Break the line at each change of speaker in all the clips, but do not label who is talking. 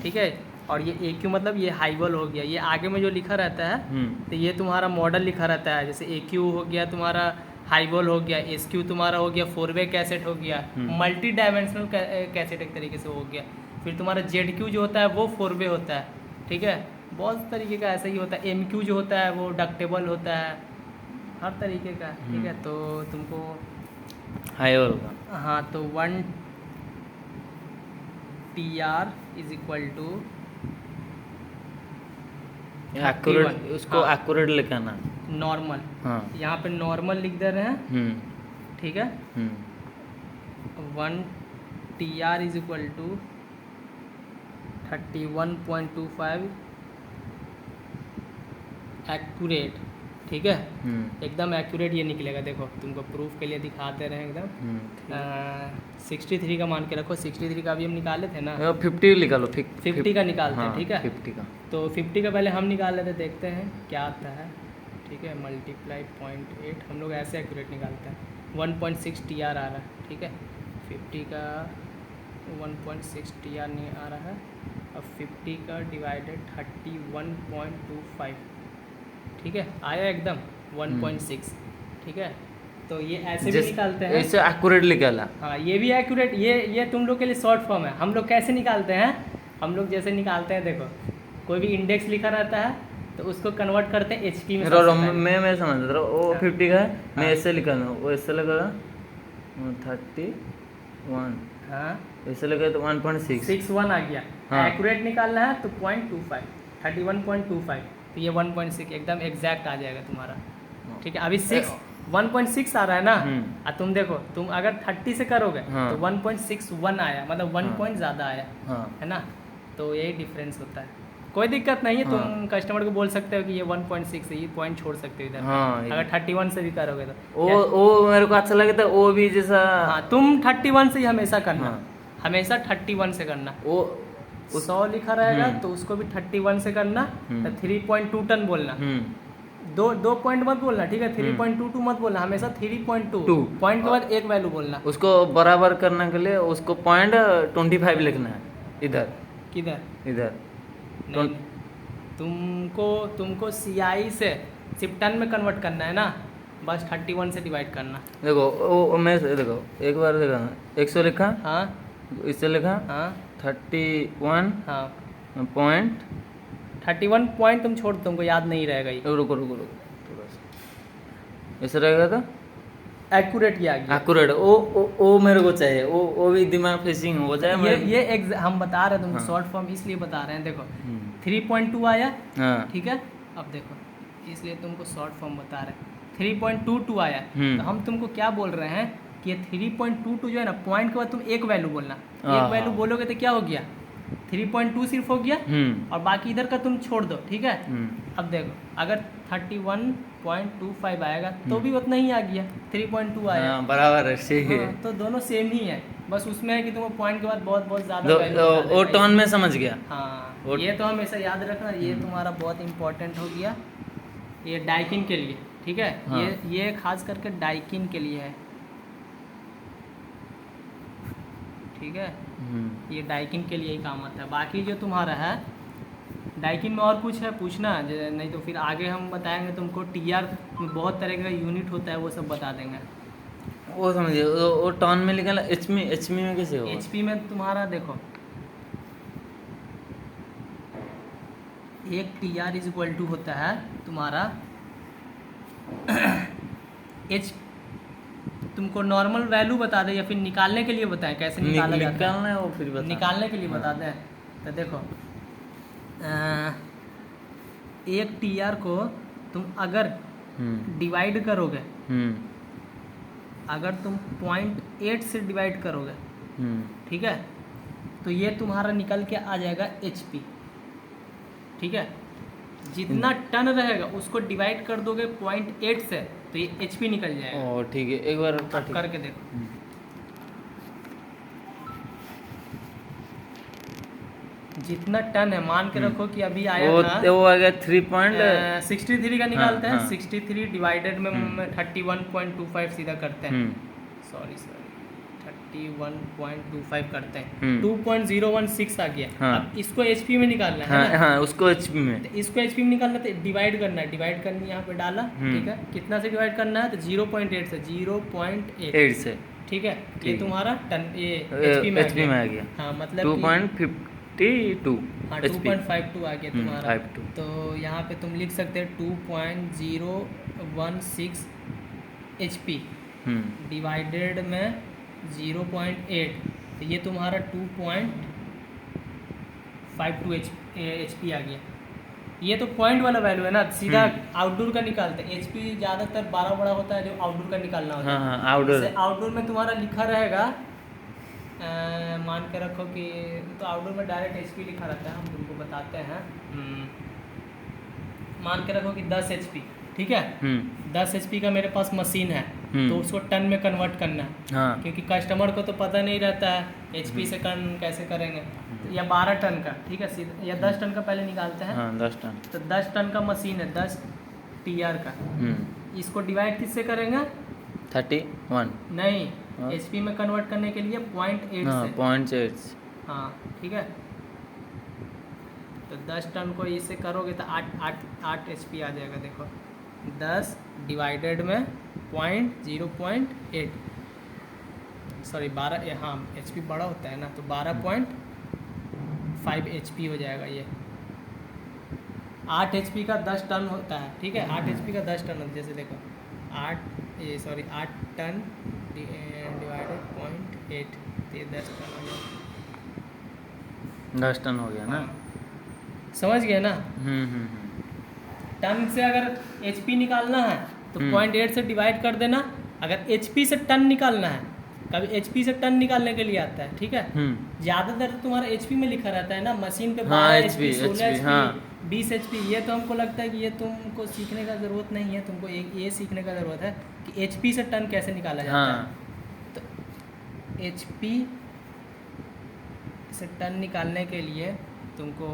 ठीक है। और ये AQ मतलब ये हाईबल हो गया, ये आगे में जो लिखा रहता है तो ये तुम्हारा मॉडल लिखा रहता है। जैसे AQ हो गया तुम्हारा, हाईबल हो गया, SQ तुम्हारा हो गया, 4-वे कैसेट हो गया, मल्टी डायमेंशनल कैसेट एक तरीके से हो गया। फिर तुम्हारा ZQ जो होता है वो 4-वे होता है, ठीक है। बहुत तरीके का ऐसा ही होता है। MQ जो होता है वो डक्टेबल होता है, हर तरीके का, ठीक है। तो तुमको
हाईबल का,
हाँ, तो 1 TR is equal to
accurate, उसको एक्यूरेट लिखाना,
नॉर्मल।
हाँ
यहाँ पे नॉर्मल लिख दे रहे हैं, ठीक है। 1 TR is equal to 31.25 accurate, ठीक है। एकदम एक्यूरेट ये निकलेगा। देखो तुमको प्रूफ के लिए दिखाते रहे एकदम। 63 का मान के रखो, 63 का अभी हम निकाले थे ना,
50 निकालो,
50 का निकालते हैं, ठीक है।
50 का,
तो 50 का पहले हम निकाल लेते, देखते हैं क्या आता है, ठीक है। मल्टीप्लाई 0.8, हम लोग ऐसे एक्यूरेट निकालते हैं। 1.6 TR आ रहा है, ठीक है। 50 का 1.6 TR नहीं आ रहा है। अब 50 का डिवाइडेड 31.25, ठीक है, आया एकदम 1.6, ठीक है। तो ये ऐसे भी निकालते हैं,
ऐसे एक्यूरेट निकाला।
हाँ, ये भी एक्यूरेट। ये तुम लोग के लिए शॉर्ट फॉर्म है। हम लोग कैसे निकालते हैं, हम लोग जैसे निकालते हैं, देखो कोई भी इंडेक्स लिखा रहता है तो उसको कन्वर्ट करते हैं HP में।
मैं समझ रहा हूँ, वो 50 का है, मैं ऐसे लिखा वो ऐसे लगा 31,
हाँ,
ऐसे लगा तो 1.61
आ गया।
हाँ।
एक्यूरेट निकालना है तो 0.25, 31.25, तो ये 1.6 एकदम एग्जैक्ट आ जाएगा तुम्हारा, ठीक है। अभी 1.6 आ रहा है ना, और तुम देखो, तुम अगर 30 से करोगे तो 1.61 आया, मतलब 1 पॉइंट ज़्यादा आया, है ना। तो यही डिफरेंस होता है। कोई दिक्कत नहीं है, तुम कस्टमर को बोल सकते हो कि ये 1.6 है, ये पॉइंट छोड़ सकते हो इधर। अगर 31 से भी करोगे तो
वो मेरे को अच्छा लगे था, वो भी जैसा।
हाँ, तुम 31 से ही हमेशा करना, हमेशा 31 से करना।
वो
100 लिखा रहेगा तो उसको भी 31 से करना। तो 3.2 टन बोलना, दो पॉइंट मत बोलना, ठीक है। 3.22 मत बोलना, हमेशा 3.2 पॉइंट के बाद एक वैल्यू बोलना।
उसको बराबर करने के लिए उसको 0.25 लिखना है इधर।
किधर?
इधर
नहीं, तुमको CI से सिर्फ टन में कन्वर्ट करना है ना, बस 31 से डिवाइड करना।
देखो वो मैं देखो एक बार देखा 100 लिखा,
हाँ,
इससे लिखा,
हाँ,
31
हाँ,
पॉइंट
31 पॉइंट तुम छोड़, तुमको याद नहीं रहेगा ये।
रुको थोड़ा सा ऐसे रहेगा तो
एक्यूरेट किया गया,
एक्यूरेट। वो मेरे को चाहिए, वो भी दिमाग फिशिंग हो जाए।
ये हम बता रहे हैं तुमको, शॉर्ट फॉर्म इसलिए बता रहे हैं। देखो 3.2 आया, ठीक है। अब देखो, इसलिए तुमको शॉर्ट फॉर्म बता रहे हैं। 3.22 आया, तो हम तुमको क्या बोल रहे हैं कि 3.22 जो है ना, पॉइंट के बाद तुम एक वैल्यू बोलना। एक वैल्यू बोलोगे तो क्या हो गया, 3.2 सिर्फ हो गया, और बाकी इधर का तुम छोड़ दो, ठीक है। अब देखो, अगर 31.25 आएगा तो भी उतना ही आ गया, 3.2 आया,
बराबर है, सही है।
तो दोनों सेम ही है, बस उसमें है कि तुमको पॉइंट के बाद बहुत ज़्यादा
वो टर्न में समझ गया।
हाँ, ये तो हमेशा याद रखना, ये तुम्हारा बहुत इंपॉर्टेंट हो गया, ये डाइकिन के लिए, ठीक है। ये खास करके डाइकिन के लिए है, ठीक है। ये डाइकिन के लिए ही काम आता है। बाकी जो तुम्हारा है डाइकिन में और कुछ है पूछना, नहीं तो फिर आगे हम बताएंगे तुमको। TR में बहुत तरह का यूनिट होता है, वो सब बता देंगे।
वो समझिए, वो टर्न में लिखा है। HP में कैसे होगा?
HP में तुम्हारा देखो, एक TR इज इक्वल टू होता है तुम्हारा H। तुमको नॉर्मल वैल्यू बता दे या फिर निकालने के लिए बताएं कैसे निकाला जाता है?
वो फिर बता।
निकालने के लिए बता दें तो देखो, एक TR को तुम अगर डिवाइड करोगे, अगर तुम 0.8 से डिवाइड करोगे, ठीक है, तो ये तुम्हारा निकल के आ जाएगा HP, ठीक है। जितना टन रहेगा उसको डिवाइड कर दोगे 0.8 से तो ये HP निकल जाएगा।
ठीक है, एक बार
करके देखो। जितना टन है, मान के रखो कि अभी आया था,
वो आ गया
63 का निकालते हैं। 63 डिवाइडेड में 31.25 सीधा करते हैं। सॉरी 31.25 करते हैं,
हम्म।
2.016 आ गया।
हाँ।
अब इसको एचपी में निकालना है
हाँ
ना,
हाँ उसको एचपी में।
तो इसको एचपी में निकालना तो डिवाइड करना है, डिवाइड करनी यहाँ पे डाला, ठीक है। कितना से डिवाइड करना है, तो 0.8 से, 0.8
8 से।
ठीक है।
ठीक
ये
है।
तुम्हारा टन ये एचपी में आ
एचपी में आ
गया।
गया।
हाँ मतलब
2.52
हाँ
HP।
2.52 आ गया तुम्हारा।
52।
तो यहाँ पे तुम लिख सकते हो 2.016 HP डिवाइडेड में 0.8, तो ये तुम्हारा 2.52 HP आ गया। ये तो पॉइंट वाला वैल्यू है ना, सीधा आउटडोर का निकालते हैं। HP ज़्यादातर 12 बड़ा होता है जो आउटडोर का निकालना होता है।
हाँ आउटडोर।
जैसे आउटडोर में तुम्हारा लिखा रहेगा, मान के रखो कि तो आउटडोर में डायरेक्ट HP लिखा रहता है, हम तुमको बताते हैं। मान के रखो कि 10 HP, ठीक है। 10 HP का मेरे पास मशीन है, तो उसको टन में कन्वर्ट करना है।
हाँ।
क्योंकि कस्टमर को तो पता नहीं रहता है HP से टन कैसे करेंगे। तो या 12 टन का, ठीक है, सीधा या 10 टन का पहले निकालते हैं।
हाँ 10 टन।
तो 10 टन का मशीन है, 10 TR का। इसको डिवाइड किससे करेंगे?
31।
नहीं,
हाँ।
HP में कन्वर्ट करने के लिए 0.8
हाँ
से।
0.8।
हाँ ठीक है। तो 10 टन को इससे करोगे तो 8 HP आ जाएगा। देखो 10 डिवाइडेड में 0.8 सॉरी 12, हाँ HP बड़ा होता है ना, तो 12.5 HP हो जाएगा। ये 8 HP का 10 टन होता है, ठीक है। 8 HP का 10 टन होता है। जैसे देखो 8 टन डिवाइडेड 0.8, तो ये 10 टन हो जाएगा।
10 टन हो गया ना।
समझ गए ना। टन से अगर HP निकालना है तो 0.8 से डिवाइड कर देना। अगर HP से टन निकालना है, कभी HP से टन निकालने के लिए आता है, ठीक है। ज़्यादातर तुम्हारा HP में लिखा रहता है ना, मशीन पे 12 HP, 16 HP, 20 HP। ये तो हमको लगता है कि ये तुमको सीखने का ज़रूरत नहीं है, तुमको ये सीखने का ज़रूरत है कि HP से टन कैसे निकाला जाता है। तो HP से टन निकालने के लिए तुमको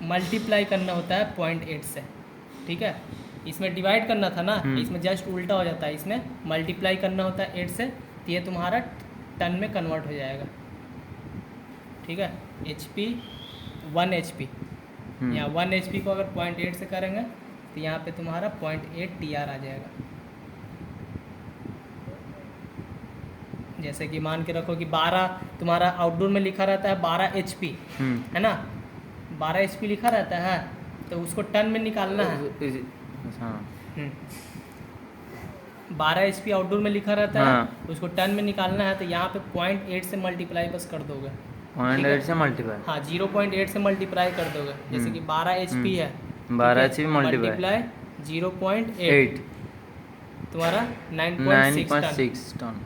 मल्टीप्लाई करना होता है 0.8 से, ठीक है। इसमें डिवाइड करना था ना, इसमें जस्ट उल्टा हो जाता है, इसमें मल्टीप्लाई करना होता है 8 से, तो ये तुम्हारा टन में कन्वर्ट हो जाएगा, ठीक है। HP 1 HP, यहाँ 1 HP को अगर 0.8 से करेंगे तो यहाँ पे तुम्हारा 0.8 TR आ जाएगा। जैसे कि मान के रखो कि 12 तुम्हारा आउटडोर में लिखा रहता है 12 HP, है ना, 12 HP लिखा रहता है, तो उसको टन में निकालना है। 12 HP आउटडोर में लिखा रहता है, उसको टन में निकालना है, तो यहाँ पे 0.8 से मल्टीप्लाई बस कर दोगे।
0.8 से मल्टीप्लाई,
हाँ 0.8 से मल्टीप्लाई कर दोगे। जैसे कि 12 HP है,
12 HP
मल्टीप्लाई 0.8 तुम्हारा 9.6 टन।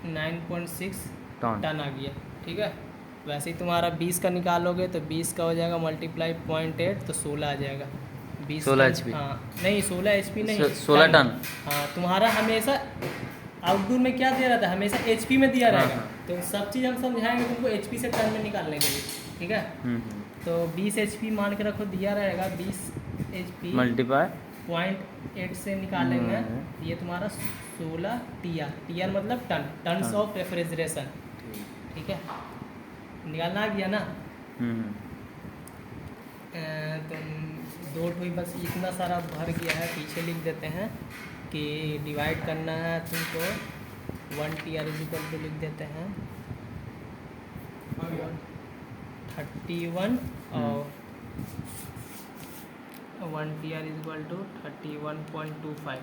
9.6 टन आ गया, ठीक है। वैसे ही तुम्हारा 20 का निकालोगे तो 20 का हो जाएगा मल्टीप्लाई 0.8, तो 16 आ जाएगा।
16 HP,
हाँ नहीं 16 HP नहीं,
16 टन।
हाँ तुम्हारा हमेशा आउटडोर में क्या दिया रहता है, हमेशा HP में दिया रहेगा। तो सब चीज़ हम समझाएंगे तुमको HP से टन में निकालने के लिए, ठीक है। तो 20 HP मान के रखो दिया रहेगा, 20 HP मल्टीप्लाई 0.8 से निकालेंगे, ये तुम्हारा 16 TR मतलब टन्स ऑफ रेफ्रिजरेशन, ठीक है। निकालना आ गया ना। तुम दो ठोई बस इतना सारा भर गया है, पीछे लिख देते हैं कि डिवाइड करना है तुमको 1 TR इक्वल टू लिख देते हैं 31 और 1 TR इक्वल टू 31.25।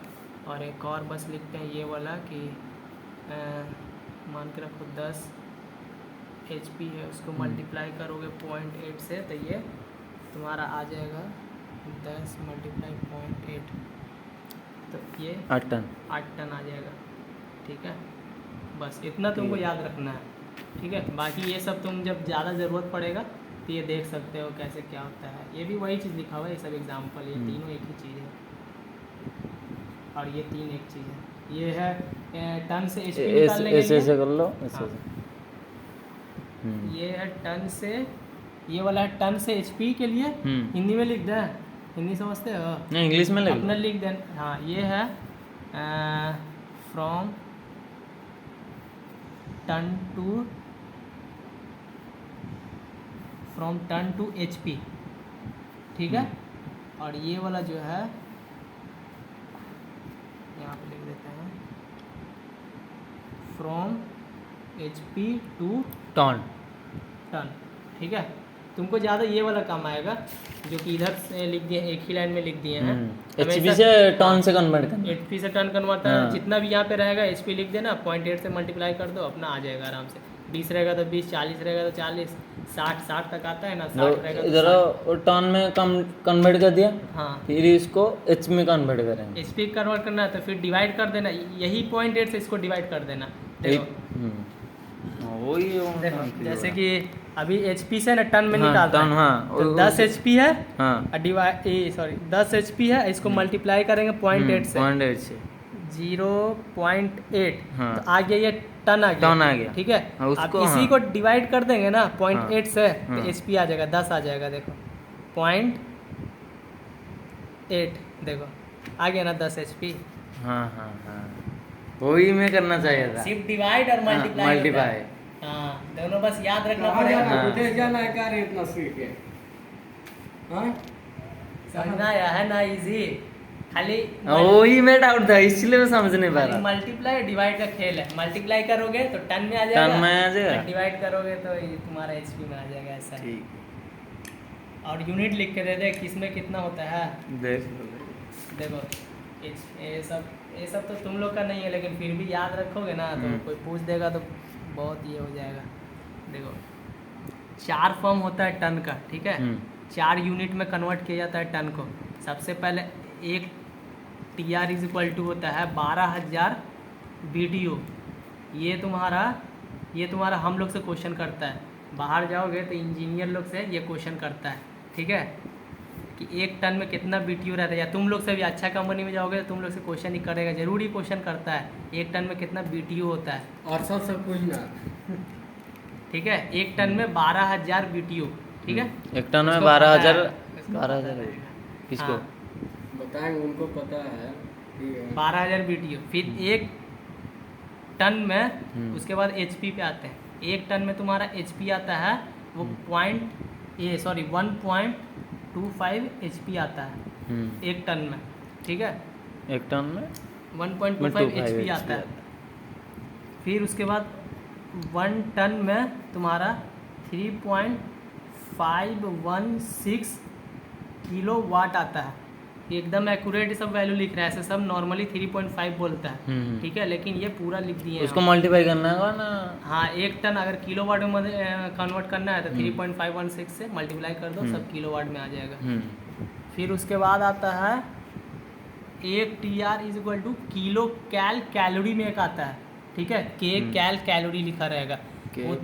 और एक और बस लिखते हैं ये वाला कि मान के रखो 10 HP है, उसको मल्टीप्लाई करोगे 0.8 से, तो ये तुम्हारा आ जाएगा 10 मल्टीप्लाई 0.8, तो ये 8 टन आ जाएगा, ठीक है। बस इतना तुमको याद रखना है, ठीक है। बाकी ये सब तुम जब ज़्यादा ज़रूरत पड़ेगा तो ये देख सकते हो कैसे क्या होता है। ये भी वही चीज़ लिखा हुआ है, ये सब एग्जाम्पल, ये तीनों एक ही चीज़ है, और ये 3 एक चीज़ है। ये है टन से HP निकालने के लिए, ऐसे कर लो, ऐसे। ये है टन से, ये वाला है टन से HP के लिए। हिंदी में लिख दे, हिंदी समझते हो? नहीं इंग्लिश में अपना लिख दें। हाँ ये है फ्रॉम टन टू HP, ठीक है। और ये वाला जो है यहाँ पे लिख देते हैं फ्रॉम HP टू
टन।
ठीक है। तुमको ज़्यादा ये वाला काम आएगा जो कि इधर से लिख दिए, एक ही लाइन में लिख दिए हैं।
HP से टन से कन्वर्ट करना।
HP से टन कन्वर्ट है। जितना भी यहाँ पे रहेगा HP लिख देना, 0.8 से मल्टीप्लाई कर दो, अपना आ जाएगा आराम से। 20 रहेगा तो 20, 40 रहेगा तो 40, 60 तक आता है ना, 60 रहेगा
इधर टन में कन्वर्ट कर दिया।
हाँ,
फिर इसको HP में कन्वर्ट करेंगे।
HP कन्वर्ट करना है तो फिर डिवाइड कर देना, यही 0.8 से इसको डिवाइड कर देना। देखो
वही
जैसे कि अभी HP से ना टन में निकालते हैं।
हाँ,
तो 10 HP है,
हाँ,
डिवाइड 10 HP है, इसको मल्टीप्लाई करेंगे 0.8 से,
0.8 से
0.8,
हाँ,
तो आ गया ये टन आ गया, ठीक है। अब इसी को डिवाइड कर देंगे ना 0.8 से, तो HP आ जाएगा 10 आ जाएगा। देखो 0.8, देखो आ गया ना 10 HP।
हाँ हाँ हाँ, वही मैं करना चाहिए था।
सिर्फ डिवाइड और मल्टीप्लाई। हाँ, दोनों बस याद रखना पड़ेगा।
विदेश जाना है क्या रे इतना सीख के? हाँ,
समझना आया है ना, इजी। खाली
वही मैं डाउट था, इसलिए मैं समझ नहीं पा रहा।
मल्टीप्लाई डिवाइड का खेल है। मल्टीप्लाई करोगे तो टन में आ जाएगा,
टन में आ जाएगा,
डिवाइड करोगे तो ये तुम्हारा HP में आ जाएगा, ऐसा।
ठीक।
और यूनिट लिख के दे दे किसमें कितना होता है।
देखो
ये सब तो तुम लोग का नहीं है, लेकिन फिर भी याद रखोगे ना तो कोई पूछ देगा तो बहुत ये हो जाएगा। देखो 4 फॉर्म होता है टन का, ठीक है। 4 यूनिट में कन्वर्ट किया जाता है टन को। सबसे पहले एक TR इज इक्वल टू होता है 12,000 BTU। ये तुम्हारा हम लोग से क्वेश्चन करता है। बाहर जाओगे तो इंजीनियर लोग से ये क्वेश्चन करता है, ठीक है, कि 1 टन में कितना BTU रहता है। या तुम लोग से भी अच्छा कंपनी में जाओगे तो तुम लोग से क्वेश्चन ही करेगा, जरूर ही क्वेश्चन करता है 1 टन में कितना BTU होता है।
और सब कुछ ना,
ठीक है। 1 टन में 12,000 BTU, ठीक है।
1 टन में 12,000 किसको
बताएंगे, उनको पता है, ठीक है।
12,000 BTU। फिर 1 टन में उसके बाद HP पे आते हैं। 1 टन में तुम्हारा HP आता है वो 1.25 HP आता है 1 टन में, ठीक है।
1 टन में
1.25 HP आता है। फिर उसके बाद 1 टन में तुम्हारा 3.516 किलोवाट आता है। एकदम एक्यूरेट सब वैल्यू लिख रहा है, ऐसे सब नॉर्मली 3.5 बोलता है, ठीक है, लेकिन ये पूरा लिख दिए हैं।
उसको मल्टीप्लाई करना है ना।
हाँ, 1 टन अगर किलोवाट में कन्वर्ट करना है तो 3.516 से मल्टीप्लाई कर दो, सब किलोवाट में आ जाएगा। फिर उसके बाद आता है 1 TR is equal two kilo calorie में एक आता है, ठीक है। कैलोरी लिखा रहेगा, वो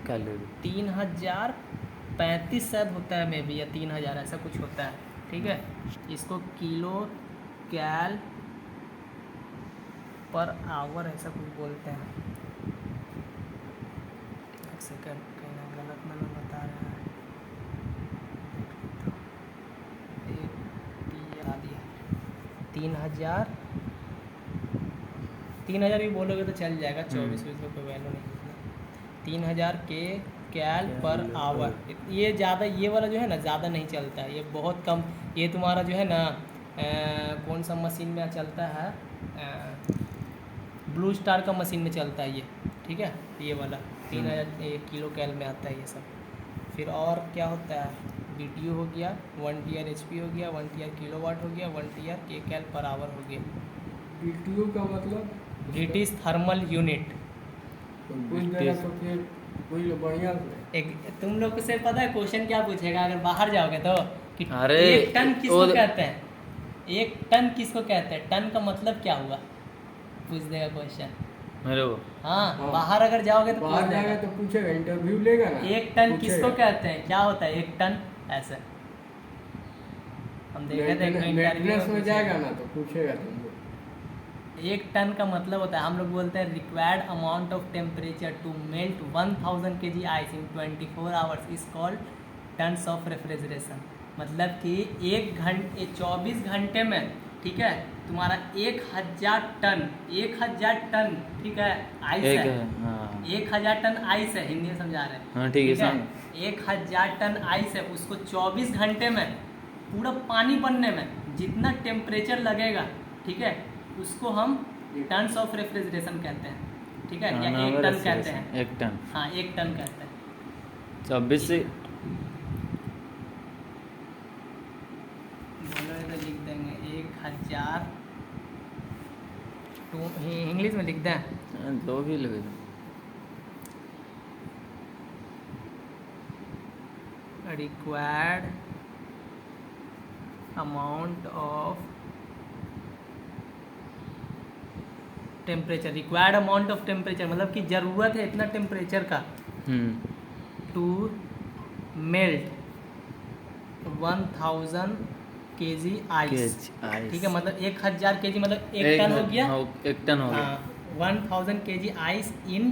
कैलोरी
3035 शायद होता है, मे बी, या 3000 ऐसा कुछ होता है, ठीक है। इसको किलो कैल पर आवर ऐसा कुछ बोलते हैं। एक सेकंड, कहना गलत मैंने बता रहा है। 3000 भी बोलोगे तो चल जाएगा, 24 को कोई वैल्यू नहीं। 3000 के कैल पर आवर, ये ज़्यादा, ये वाला जो है ना ज़्यादा नहीं चलता है, ये बहुत कम। ये तुम्हारा जो है ना कौन सा मशीन में चलता है, ब्लू स्टार का मशीन में चलता है ये, ठीक है। ये वाला 3000 किलो कैल में आता है ये सब। फिर और क्या होता है, BTU हो गया, 1 TR HP हो गया, 1 TR किलोवाट हो गया, 1 TR के कैल पर आवर हो गया।
BTU का मतलब
ब्रिटिश थर्मल यूनिट।
बढ़िया।
तुम लोग से पता है क्वेश्चन क्या पूछेगा अगर बाहर जाओगे तो, कि
अरे
1 टन किसको कहते हैं, 1 टन किसको कहते हैं, टन का मतलब क्या हुआ, पूछ देगा क्वेश्चन
मेरे को।
हाँ, बाहर अगर जाओगे तो
बाहर जाएगा तो पूछेगा, इंटरव्यू लेगा ना।
1 टन किसको कहते हैं, क्या होता है 1 टन, ऐसे हम देखे थे इंटरव्यू
में जाएगा ना तो पूछेगा तुमको।
1 टन का मतलब होता है, हम लोग बोलते हैं required amount of temperature to melt 1000 kg ice in 24 hours is called tons of refrigeration. मतलब कि 24 घंटे में, ठीक है, तुम्हारा 1000 टन ठीक है आइस
एक
है।
है, हाँ
1000 टन आइस है, हिंदी में समझा रहे हैं।
हाँ ठीक है,
1000 टन आइस है, उसको 24 घंटे में पूरा पानी बनने में जितना टेम्परेचर लगेगा, ठीक है, उसको हम टन्स ऑफ रेफ्रिजरेशन कहते हैं, ठीक है, या 1 टन कहते हैं।
1 टन,
हाँ 1 टन कहते हैं।
24 से
बोलो तो लिख देंगे 1000 तो इंग्लिश में लिख दें।
जो भी लगे।
Required amount of temperature, required amount of temperature मतलब कि ज़रूरत है इतना टेम्परेचर का टू मेल्ट 1000 kg आइस, ठीक है, मतलब 1000 kg मतलब 1 टन हो गया।
1 टन हो गया।
1000 kg आइस इन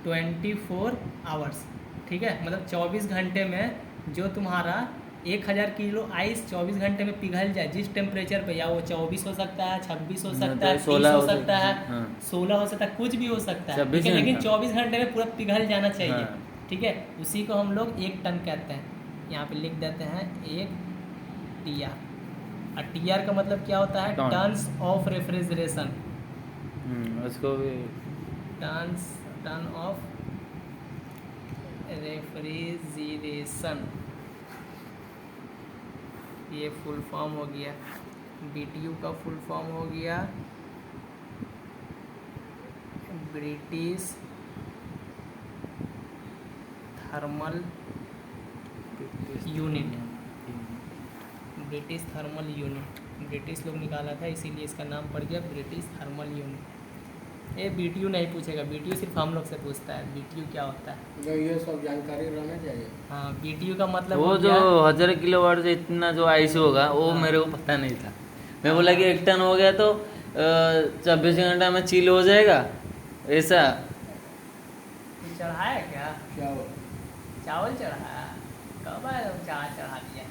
24 आवर्स, ठीक है, मतलब 24 घंटे में जो तुम्हारा 1000 किलो आइस 24 घंटे में पिघल जाए जिस टेम्परेचर पे, या वो 24 हो सकता है, 26 हो सकता है, 30 हो सकता है, 16 हो सकता है, कुछ भी हो सकता है, ठीक है, लेकिन 24 घंटे में पूरा पिघल जाना चाहिए, ठीक है, उसी को हम लोग 1 टन कहते हैं। यहाँ पे लिख देते हैं 1 TR। और TR का मतलब क्या होता है? Turns of refrigeration.
उसको भी
टन ऑफ रेफ्रिजरेशन, ये फुल फॉर्म हो गया। BTU का फुल फॉर्म हो गया British thermal unit. British thermal unit British लोग निकाला था, इसीलिए इसका नाम पड़ गया ब्रिटिश थर्मल यूनिट। ये BTU नहीं पूछेगा, BTU सिर्फ हम लोग से पूछता है BTU क्या होता है।
जो ये सब जानकारी रहना चाहिए।
हाँ BTU का मतलब
वो जो 1000 किलोवाट से इतना जो आइस होगा वो मेरे को पता नहीं था। मैं बोला कि 1 टन हो गया तो 24 घंटा में चिल हो जाएगा ऐसा।
चढ़ाया क्या?
क्या हो?
चावल चढ़ाया? कब आया? चावल चढ़ा दिया।